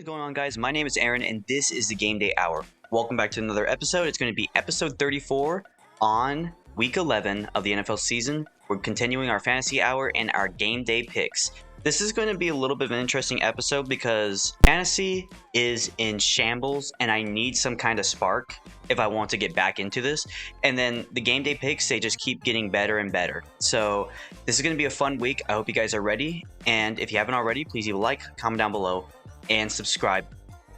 going on, guys? My name is Aaron, and this is the Game Day Hour. Welcome back to another episode. It's going to be episode 34 on week 11 of the NFL season. We're continuing our fantasy hour and our game day picks. This is going to be a little bit of an interesting episode because fantasy is in shambles, and I need some kind of spark if I want to get back into this. And then the game day picks, they just keep getting better and better. So this is going to be a fun week. I hope you guys are ready. And if you haven't already, please leave a like, comment down below, and subscribe.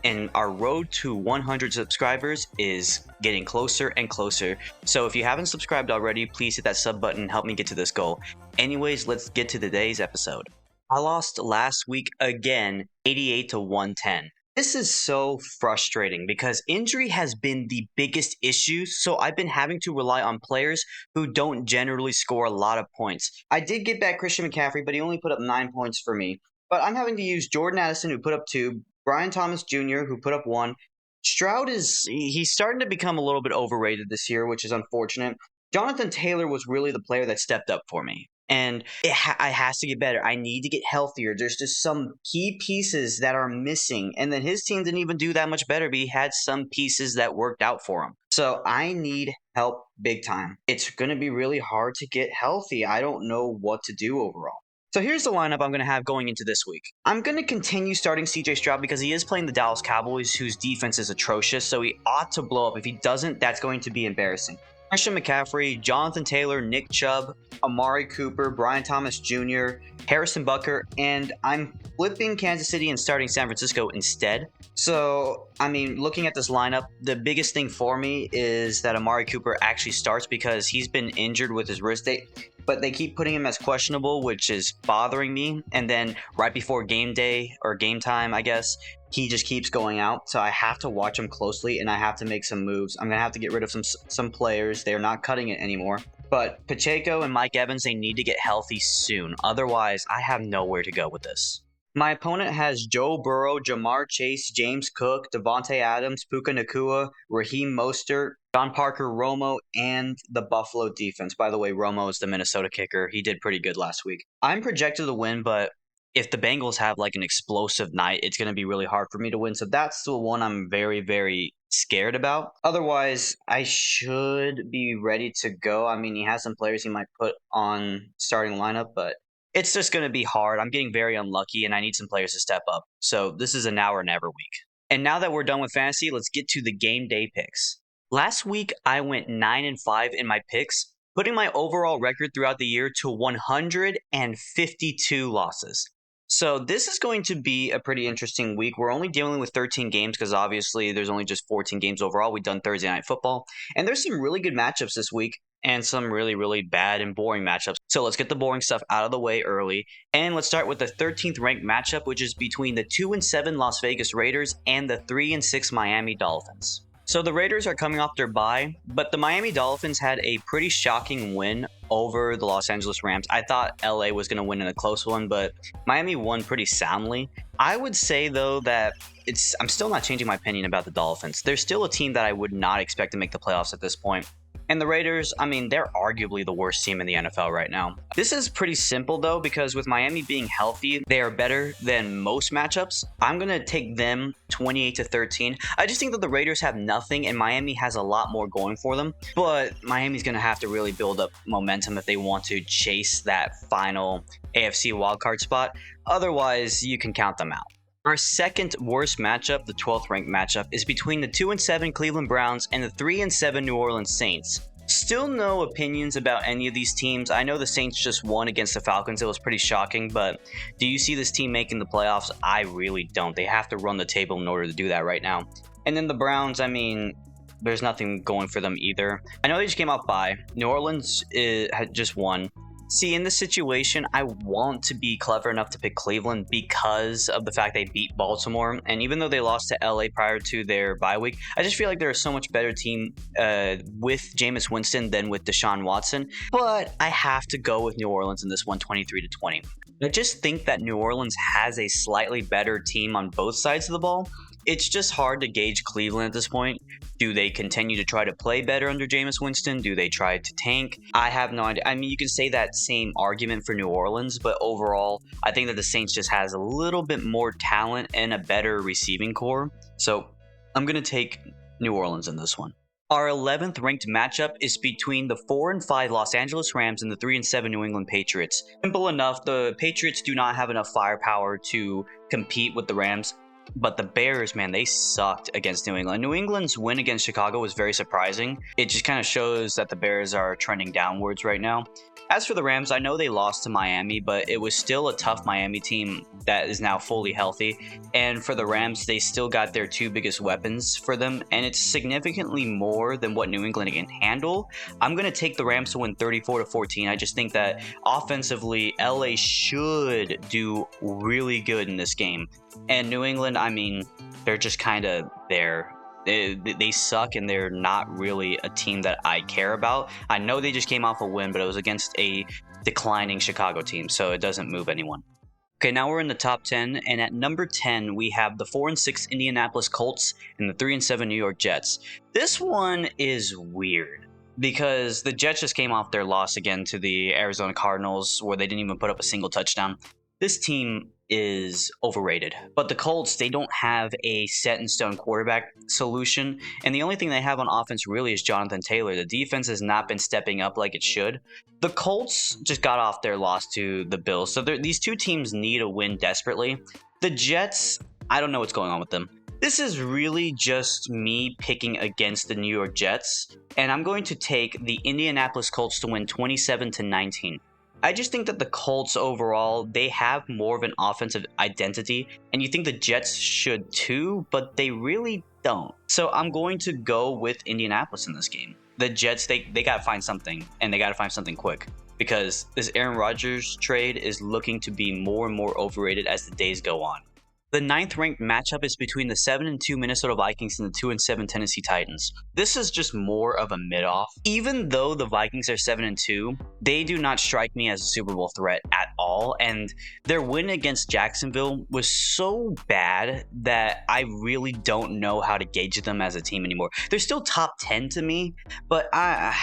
And our road to 100 subscribers is getting closer and closer. So if you haven't subscribed already, please hit that sub button and help me get to this goal. Anyways, let's get to today's episode. I lost last week again, 88 to 110. This is so frustrating because injury has been the biggest issue, so I've been having to rely on players who don't generally score a lot of points. I did get back Christian McCaffrey, but he only put up 9 points for me. But I'm having to use Jordan Addison, who put up 2, Brian Thomas Jr., who put up 1. Stroud he's starting to become a little bit overrated this year, which is unfortunate. Jonathan Taylor was really the player that stepped up for me. And it has to get better. I need to get healthier. There's just some key pieces that are missing. And then his team didn't even do that much better, but he had some pieces that worked out for him. So I need help big time. It's going to be really hard to get healthy. I don't know what to do overall. So here's the lineup I'm going to have going into this week. I'm going to continue starting CJ Stroud because he is playing the Dallas Cowboys, whose defense is atrocious, so he ought to blow up. If he doesn't, that's going to be embarrassing. Christian McCaffrey, Jonathan Taylor, Nick Chubb, Amari Cooper, Brian Thomas Jr., Harrison Butker, and I'm flipping Kansas City and starting San Francisco instead. So, looking at this lineup, the biggest thing for me is that Amari Cooper actually starts because he's been injured with his wrist date, but they keep putting him as questionable, which is bothering me. And then right before game day or game time, I guess, he just keeps going out. So I have to watch him closely and I have to make some moves. I'm going to have to get rid of some players. They're not cutting it anymore. But Pacheco and Mike Evans, they need to get healthy soon. Otherwise, I have nowhere to go with this. My opponent has Joe Burrow, Jamar Chase, James Cook, Devontae Adams, Puka Nacua, Raheem Mostert, John Parker, Romo, and the Buffalo defense. By the way, Romo is the Minnesota kicker. He did pretty good last week. I'm projected to win, but if the Bengals have like an explosive night, it's going to be really hard for me to win. So that's the one I'm very, very scared about. Otherwise, I should be ready to go. He has some players he might put on starting lineup, but it's just going to be hard. I'm getting very unlucky, and I need some players to step up. So this is a now or never week. And now that we're done with fantasy, let's get to the game day picks. Last week, I went 9-5 in my picks, putting my overall record throughout the year to 152 losses. So this is going to be a pretty interesting week. We're only dealing with 13 games because obviously there's only just 14 games overall. We've done Thursday Night Football. And there's some really good matchups this week and some really, really bad and boring matchups. So let's get the boring stuff out of the way early. And let's start with the 13th ranked matchup, which is between the 2-7 Las Vegas Raiders and the 3-6 Miami Dolphins. So the Raiders are coming off their bye, but the Miami Dolphins had a pretty shocking win over the Los Angeles Rams. I thought LA was going to win in a close one, but Miami won pretty soundly. I would say, though, that I'm still not changing my opinion about the Dolphins. They're still a team that I would not expect to make the playoffs at this point. And the Raiders, they're arguably the worst team in the NFL right now. This is pretty simple, though, because with Miami being healthy, they are better than most matchups. I'm going to take them 28-13. I just think that the Raiders have nothing, and Miami has a lot more going for them. But Miami's going to have to really build up momentum if they want to chase that final AFC wildcard spot. Otherwise, you can count them out. Our second worst matchup, the 12th ranked matchup, is between the 2-7 Cleveland Browns and the 3-7 New Orleans Saints. Still no opinions about any of these teams. I know the Saints just won against the Falcons. It was pretty shocking, but do you see this team making the playoffs? I really don't. They have to run the table in order to do that right now. And then the Browns, there's nothing going for them either. I know they just came off bye. New Orleans had just won. See, in this situation, I want to be clever enough to pick Cleveland because of the fact they beat Baltimore. And even though they lost to LA prior to their bye week, I just feel like they're a so much better team with Jameis Winston than with Deshaun Watson. But I have to go with New Orleans in this one, 23-20. I just think that New Orleans has a slightly better team on both sides of the ball. It's just hard to gauge Cleveland at this point. Do they continue to try to play better under Jameis Winston? Do they try to tank? I have no idea. I mean, you can say that same argument for New Orleans, but overall, I think that the Saints just has a little bit more talent and a better receiving core. So I'm going to take New Orleans in this one. Our 11th ranked matchup is between the 4-5 Los Angeles Rams and the 3-7 New England Patriots. Simple enough, the Patriots do not have enough firepower to compete with the Rams. But the Bears, man, they sucked against New England. New England's win against Chicago was very surprising. It just kind of shows that the Bears are trending downwards right now. As for the Rams, I know they lost to Miami, but it was still a tough Miami team that is now fully healthy. And for the Rams, they still got their two biggest weapons for them, and it's significantly more than what New England can handle. I'm going to take the Rams to win 34-14. I just think that offensively, LA should do really good in this game. And New England, I mean, they're just kind of there. They suck, and they're not really a team that I care about. I know they just came off a win, but it was against a declining Chicago team, so it doesn't move anyone. Okay, now we're in the top 10, and at number 10, we have the 4-6 Indianapolis Colts and the 3-7 New York Jets. This one is weird because the Jets just came off their loss again to the Arizona Cardinals, where they didn't even put up a single touchdown. This team is overrated. But the Colts, they don't have a set-in-stone quarterback solution, and the only thing they have on offense really is Jonathan Taylor. The defense has not been stepping up like it should. The Colts just got off their loss to the Bills, so these two teams need a win desperately. The Jets, I don't know what's going on with them. This is really just me picking against the New York Jets, and I'm going to take the Indianapolis Colts to win 27-19. I just think that the Colts overall, they have more of an offensive identity, and you think the Jets should too, but they really don't. So I'm going to go with Indianapolis in this game. The Jets, they got to find something, and they got to find something quick, because this Aaron Rodgers trade is looking to be more and more overrated as the days go on. The 9th ranked matchup is between the 7-2 Minnesota Vikings and the 2-7 Tennessee Titans. This is just more of a mid-off. Even though the Vikings are 7-2, they do not strike me as a Super Bowl threat at all, and their win against Jacksonville was so bad that I really don't know how to gauge them as a team anymore. They're still top 10 to me, but I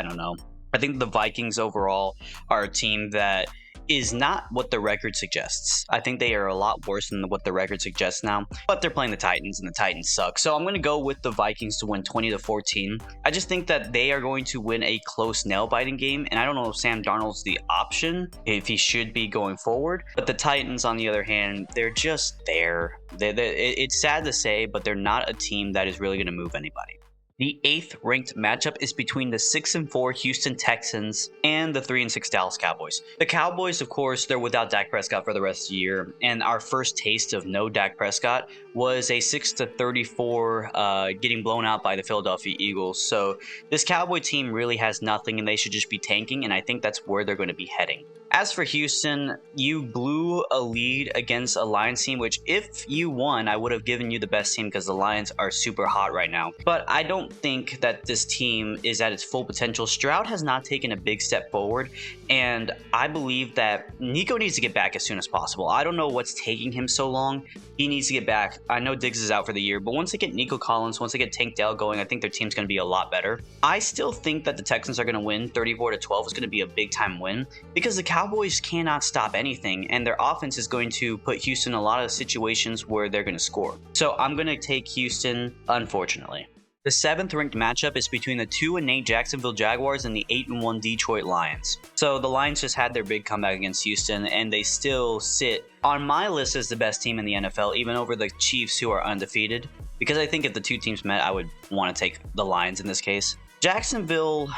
don't know. I think the Vikings overall are a team that is not what the record suggests. I think they are a lot worse than what the record suggests now, but they're playing the Titans, and the Titans suck. So I'm going to go with the Vikings to win 20-14. I just think that they are going to win a close nail-biting game, and I don't know if Sam Darnold's the option, if he should be going forward. But the Titans, on the other hand, they're just there. It's sad to say, but they're not a team that is really going to move anybody. The 8th ranked matchup is between the 6-4 Houston Texans and the 3-6 Dallas Cowboys. The Cowboys, of course, they're without Dak Prescott for the rest of the year, and our first taste of no Dak Prescott was a 6-34 getting blown out by the Philadelphia Eagles. So this Cowboy team really has nothing, and they should just be tanking, and I think that's where they're going to be heading. As for Houston, you blew a lead against a Lions team, which if you won, I would have given you the best team because the Lions are super hot right now. But I don't think that this team is at its full potential. Stroud has not taken a big step forward, and I believe that Nico needs to get back as soon as possible. I don't know what's taking him so long. He needs to get back. I know Diggs is out for the year, but once they get Nico Collins, once they get Tank Dell going, I think their team's going to be a lot better. I still think that the Texans are going to win 34-12. It's going to be a big-time win because the Cowboys cannot stop anything, and their offense is going to put Houston in a lot of situations where they're going to score. So I'm going to take Houston, unfortunately. The 7th ranked matchup is between the 2-8 Jacksonville Jaguars and the 8-1 Detroit Lions. So the Lions just had their big comeback against Houston, and they still sit on my list as the best team in the NFL, even over the Chiefs, who are undefeated. Because I think if the two teams met, I would want to take the Lions in this case. Jacksonville,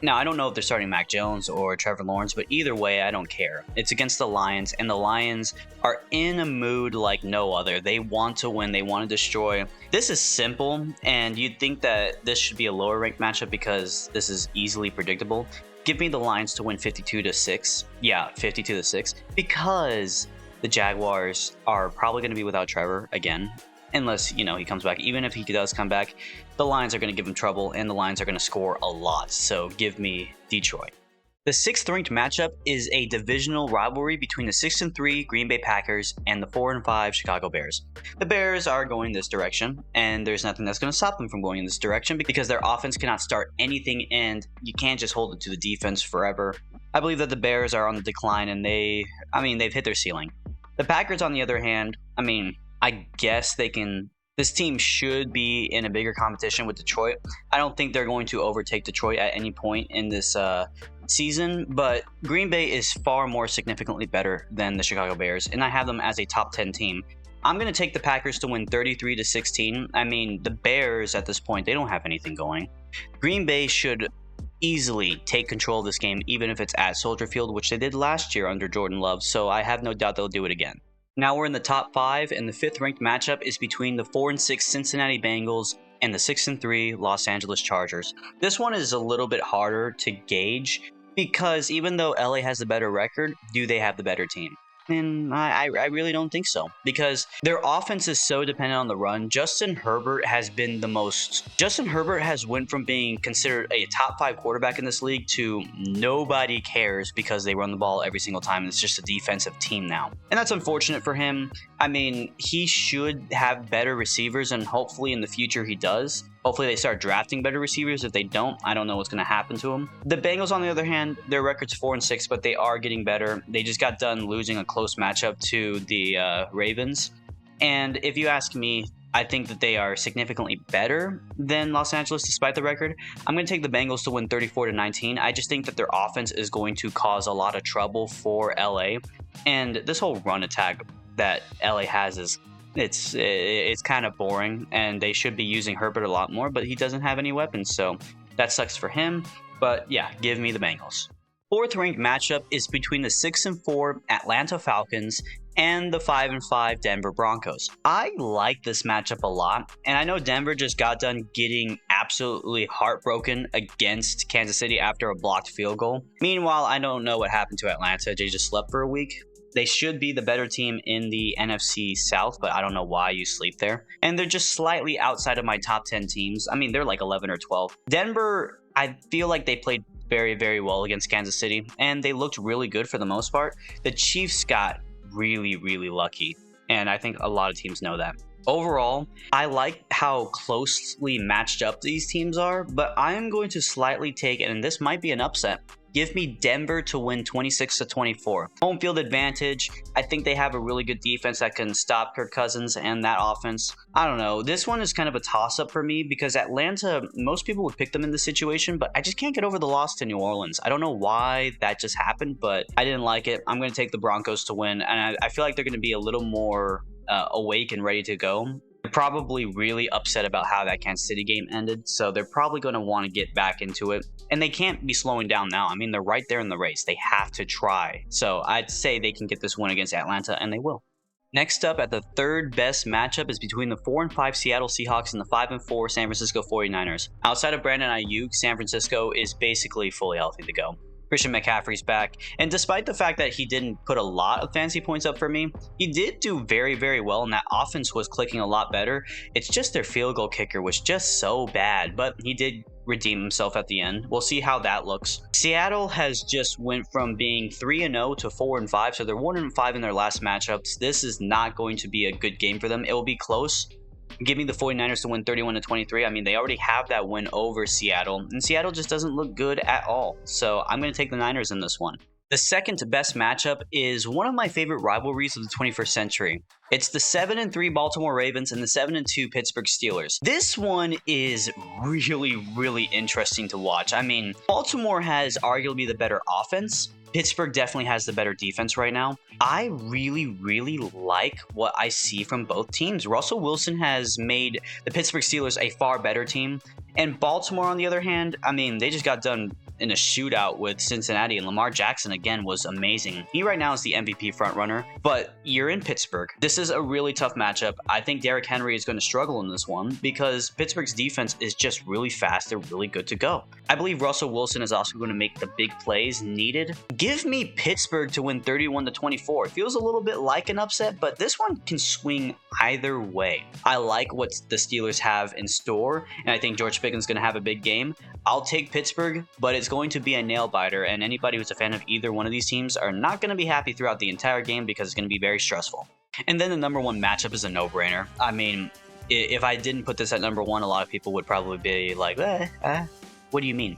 now I don't know if they're starting Mac Jones or Trevor Lawrence, but either way, I don't care. It's against the Lions, and the Lions are in a mood like no other. They want to win. They want to destroy. This is simple, and you'd think that this should be a lower ranked matchup because this is easily predictable. Give me the Lions to win 52-6. Yeah, 52-6. Because the Jaguars are probably going to be without Trevor again. Unless, he comes back. Even if he does come back, the Lions are going to give him trouble, and the Lions are going to score a lot. So give me Detroit. The 6th ranked matchup is a divisional rivalry between the 6-3 Green Bay Packers and the 4-5 Chicago Bears. The Bears are going this direction, and there's nothing that's going to stop them from going in this direction because their offense cannot start anything, and you can't just hold it to the defense forever. I believe that the Bears are on the decline, and they've hit their ceiling. The Packers, on the other hand, I guess they can. This team should be in a bigger competition with Detroit. I don't think they're going to overtake Detroit at any point in this season, but Green Bay is far more significantly better than the Chicago Bears, and I have them as a top 10 team. I'm going to take the Packers to win 33-16. The Bears at this point, they don't have anything going. Green Bay should easily take control of this game, even if it's at Soldier Field, which they did last year under Jordan Love, so I have no doubt they'll do it again. Now we're in the top 5, and the 5th ranked matchup is between the 4-6 Cincinnati Bengals and the 6-3 Los Angeles Chargers. This one is a little bit harder to gauge because even though LA has the better record, do they have the better team? And I really don't think so, because their offense is so dependent on the run. Justin Herbert has went from being considered a top 5 quarterback in this league to nobody cares because they run the ball every single time. It's just a defensive team now. And that's unfortunate for him. He should have better receivers, and hopefully in the future he does. Hopefully they start drafting better receivers. If they don't, I don't know what's going to happen to them. The Bengals, on the other hand, their record's 4-6, but they are getting better. They just got done losing a close matchup to the Ravens. And if you ask me, I think that they are significantly better than Los Angeles despite the record. I'm going to take the Bengals to win 34-19. I just think that their offense is going to cause a lot of trouble for LA. And this whole run attack that LA has is it's kind of boring, and they should be using Herbert a lot more, but he doesn't have any weapons, so that sucks for him. But yeah, give me the Bengals. 4th ranked matchup is between the 6-4 Atlanta Falcons and the 5-5 Denver Broncos. I like this matchup a lot, and I know Denver just got done getting absolutely heartbroken against Kansas City after a blocked field goal. Meanwhile, I don't know what happened to Atlanta. They just slept for a week. They should be the better team in the NFC South, but I don't know why you sleep there. And they're just slightly outside of my top 10 teams. They're like 11 or 12. Denver, I feel like they played very, very well against Kansas City, and they looked really good for the most part. The Chiefs got really, really lucky, and I think a lot of teams know that. Overall, I like how closely matched up these teams are, but I am going to slightly take, and this might be an upset, give me Denver to win 26-24. Home field advantage. I think they have a really good defense that can stop Kirk Cousins and that offense. I don't know. This one is kind of a toss-up for me because Atlanta, most people would pick them in this situation, but I just can't get over the loss to New Orleans. I don't know why that just happened, but I didn't like it. I'm going to take the Broncos to win, and I feel like they're going to be a little more awake and ready to go. They're probably really upset about how that Kansas City game ended, so they're probably going to want to get back into it. And they can't be slowing down now. They're right there in the race. They have to try. So I'd say they can get this win against Atlanta, and they will. Next up, at the 3rd best matchup, is between the 4-5 Seattle Seahawks and the 5-4 San Francisco 49ers. Outside of Brandon Ayuk, San Francisco is basically fully healthy to go. Christian McCaffrey's back, and despite the fact that he didn't put a lot of fancy points up for me, he did do very, very well, and that offense was clicking a lot better. It's just their field goal kicker was just so bad, but he did redeem himself at the end. We'll see how that looks. Seattle has just went from being 3-0 to 4-5, so they're 1-5 in their last matchups. This is not going to be a good game for them. It will be close. Give me the 49ers to win 31-23. They already have that win over Seattle, and Seattle just doesn't look good at all. So I'm going to take the Niners in this one. The 2nd best matchup is one of my favorite rivalries of the 21st century. It's the 7-3 Baltimore Ravens and the 7-2 Pittsburgh Steelers. This one is really, really interesting to watch. Baltimore has arguably the better offense. Pittsburgh definitely has the better defense right now. I really, really like what I see from both teams. Russell Wilson has made the Pittsburgh Steelers a far better team. And Baltimore, on the other hand, they just got done in a shootout with Cincinnati, and Lamar Jackson again was amazing. He right now is the MVP frontrunner, but you're in Pittsburgh. This is a really tough matchup. I think Derrick Henry is going to struggle in this one because Pittsburgh's defense is just really fast. They're really good to go. I believe Russell Wilson is also going to make the big plays needed. Give me Pittsburgh to win 31-24. It feels a little bit like an upset, but this one can swing either way. I like what the Steelers have in store, and I think George Pickens is going to have a big game. I'll take Pittsburgh, but it's is going to be a nail biter, and anybody who's a fan of either one of these teams are not going to be happy throughout the entire game because it's going to be very stressful. And then the number one matchup is a no-brainer. I mean, if I didn't put this at number one, a lot of people would probably be like, what do you mean?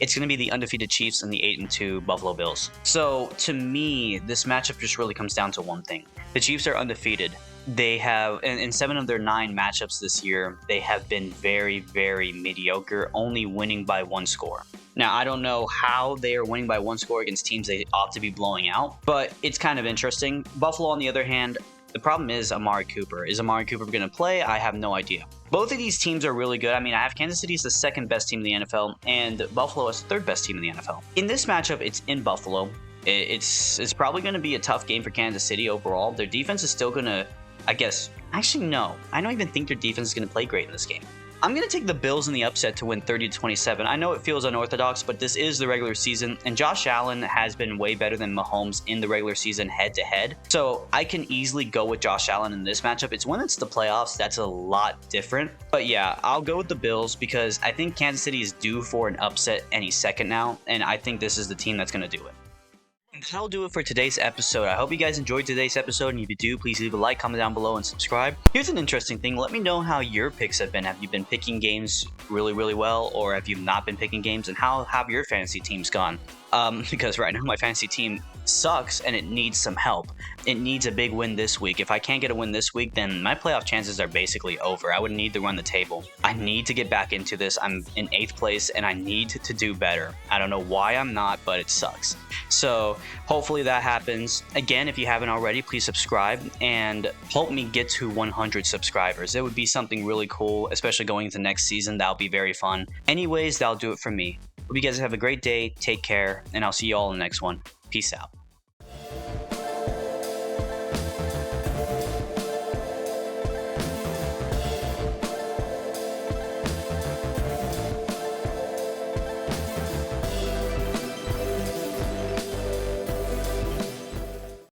It's going to be the undefeated Chiefs and the 8-2 Buffalo Bills. So to me, this matchup just really comes down to one thing. The Chiefs are undefeated. They have, in 7 of their 9 matchups this year, they have been very, very mediocre, only winning by 1 score. Now, I don't know how they are winning by 1 score against teams they ought to be blowing out, but it's kind of interesting. Buffalo, on the other hand, the problem is Amari Cooper. Is Amari Cooper going to play? I have no idea. Both of these teams are really good. I mean, I have Kansas City as the 2nd best team in the NFL, and Buffalo as the 3rd best team in the NFL. In this matchup, it's in Buffalo. It's probably going to be a tough game for Kansas City overall. Their defense is still going to, actually no. I don't even think their defense is going to play great in this game. I'm going to take the Bills in the upset to win 30-27. I know it feels unorthodox, but this is the regular season, and Josh Allen has been way better than Mahomes in the regular season head-to-head. So I can easily go with Josh Allen in this matchup. It's when it's the playoffs, that's a lot different. But yeah, I'll go with the Bills because I think Kansas City is due for an upset any second now, and I think this is the team that's going to do it. That'll do it for today's episode. I hope you guys enjoyed today's episode, and if you do, please leave a like, comment down below, and subscribe. Here's an interesting thing. Let me know how your picks have been. Have you been picking games really, really well, or have you not been picking games, and how have your fantasy teams gone? Because right now my fantasy team sucks and it needs some help. It needs a big win this week. If I can't get a win this week, then my playoff chances are basically over. I would need to run the table. I need to get back into this. I'm in 8th place and I need to do better. I don't know why I'm not, but it sucks. So hopefully that happens. Again, if you haven't already, please subscribe and help me get to 100 subscribers. It would be something really cool, especially going into next season. That'll be very fun. Anyways, that'll do it for me. Hope you guys have a great day. Take care, and I'll see you all in the next one. Peace out.